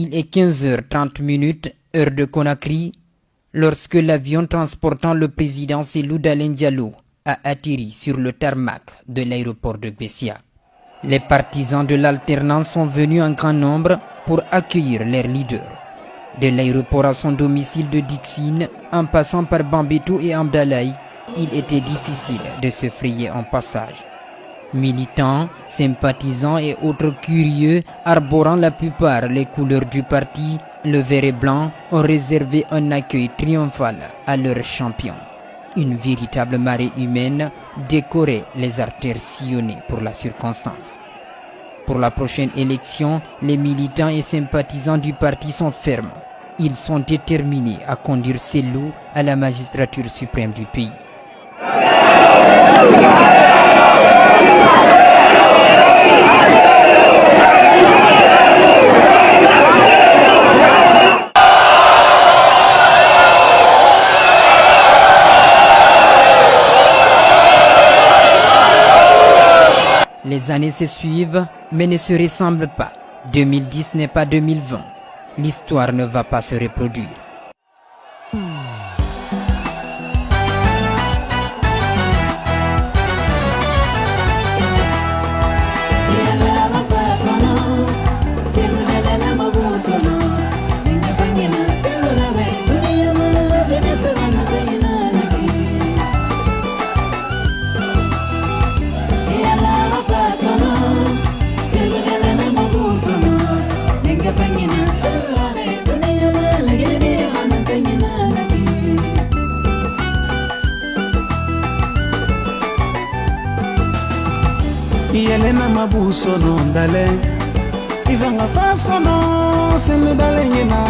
Il est 15h30, heure de Conakry, lorsque l'avion transportant le président Cellou Dalein Diallo a atterri sur le tarmac de l'aéroport de Bessia. Les partisans de l'alternance sont venus en grand nombre pour accueillir leur leader. De l'aéroport à son domicile de Dixine, en passant par Bambeto et Amdalaï, il était difficile de se frayer un passage. Militants, sympathisants et autres curieux, arborant la plupart les couleurs du parti, le vert et blanc, ont réservé un accueil triomphal à leur champion. Une véritable marée humaine décorait les artères sillonnées pour la circonstance. Pour la prochaine élection, les militants et sympathisants du parti sont fermes. Ils sont déterminés à conduire Cellou à la magistrature suprême du pays. Les années se suivent, mais ne se ressemblent pas. 2010 n'est pas 2020. L'histoire ne va pas se reproduire. Yelena mabuso no dale Ivanga faso no Cellou Dalein yena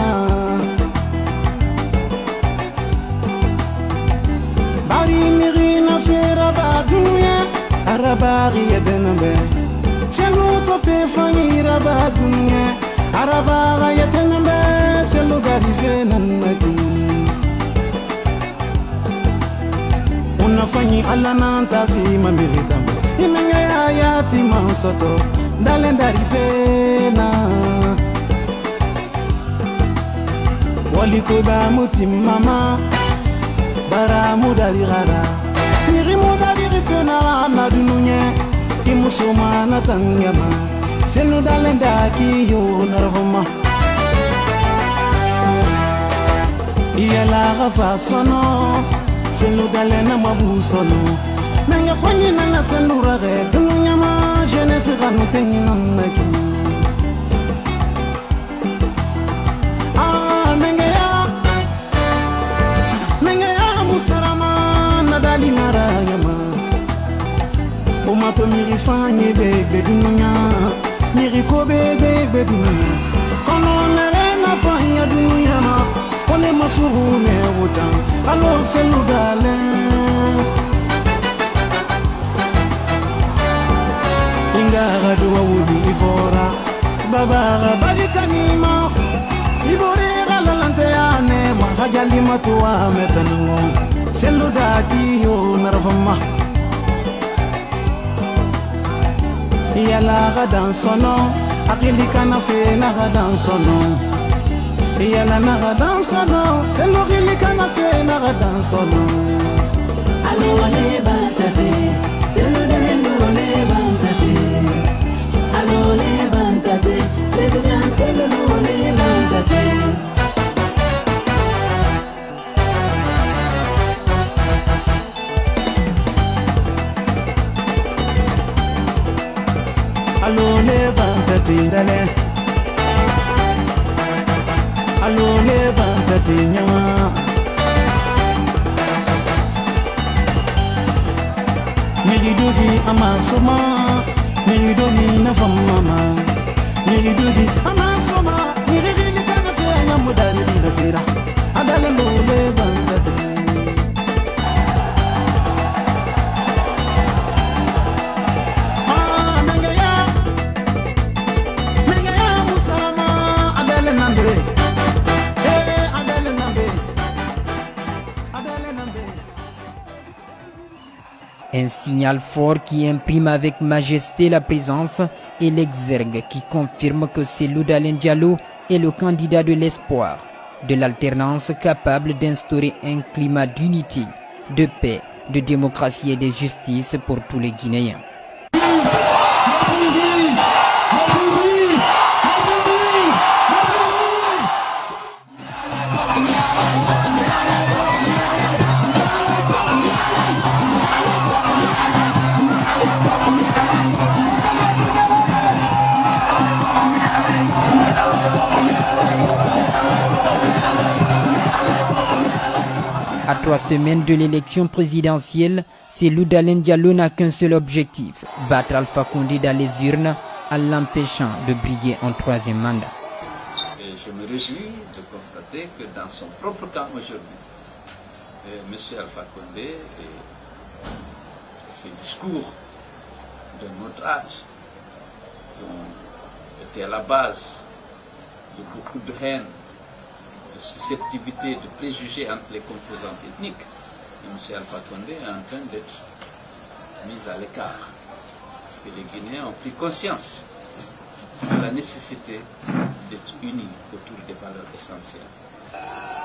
Bari mirina fera ba dunya Arabari yedenambe Cellou to fe fanyira ba dunya Arabara yedenambe Cellou garive nanaki Unafanyi alananta fi mamiritambe Imenga ya ti mansoto Dalein darifena Wali ko ba mutim mama Bara mudari gara Niri mudari rifena na dununye Imusoma na tangama Cellou Dalein daki yo narvama Iyala gafa sono Cellou Dalein na mabusono Menga fanyi na Cellou rage dunya ma jeunesse ganu tengi nanaki menga ya musarama nadali marayama Omato miri fanyi bebe dunya miri ko bebe dunya kono na fanya dunya ma ole masuru me wutan alo Cellou Dalein Ingara duwa wudi ifora Babara baditanima Iborera lalante ane Mahajali matuwa metanungo Cellou daki yo narvama Iyala gadan sono Akilika na fe na gadan sono Iyala na gadan sono Cellou gilika na fe na gadan sono Alo wale batate Cellou Dalein wale batate Alo levántate, president Cellou levántate. Alo levántate, dale. Alo levántate, ñama. Migidugi amasoma. Migidoni na famama Migidudi amasoma Migidili kana fenya mudari gira fira Adala lo levántate Menga ya musama Adala nambe Adala nambe Adala nambe Un signal fort qui imprime avec majesté la présence et l'exergue qui confirme que Cellou Dalein Diallo est le candidat de l'espoir, de l'alternance capable d'instaurer un climat d'unité, de paix, de démocratie et de justice pour tous les Guinéens. À 3 semaines de l'élection présidentielle, Cellou Dalein Diallo n'a qu'un seul objectif, battre Alpha Condé dans les urnes en l'empêchant de briguer un 3e mandat. Et je me réjouis de constater que dans son propre camp aujourd'hui, M. Alpha Condé et ses discours de notre âge qui ont été à la base de beaucoup de haine, de susceptibilité, de préjugés entre les composantes ethniques. Et M. Alpha Condé est en train d'être mis à l'écart. Parce que les Guinéens ont pris conscience de la nécessité d'être unis autour des valeurs essentielles.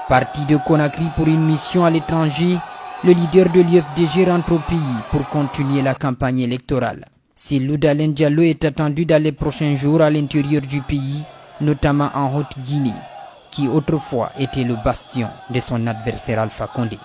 Parti de Conakry pour une mission à l'étranger, le leader de l'UFDG rentre au pays pour continuer la campagne électorale. Cellou Dalein Diallo est attendu dans les prochains jours à l'intérieur du pays, notamment en Haute-Guinée, qui autrefois était le bastion de son adversaire Alpha Condé.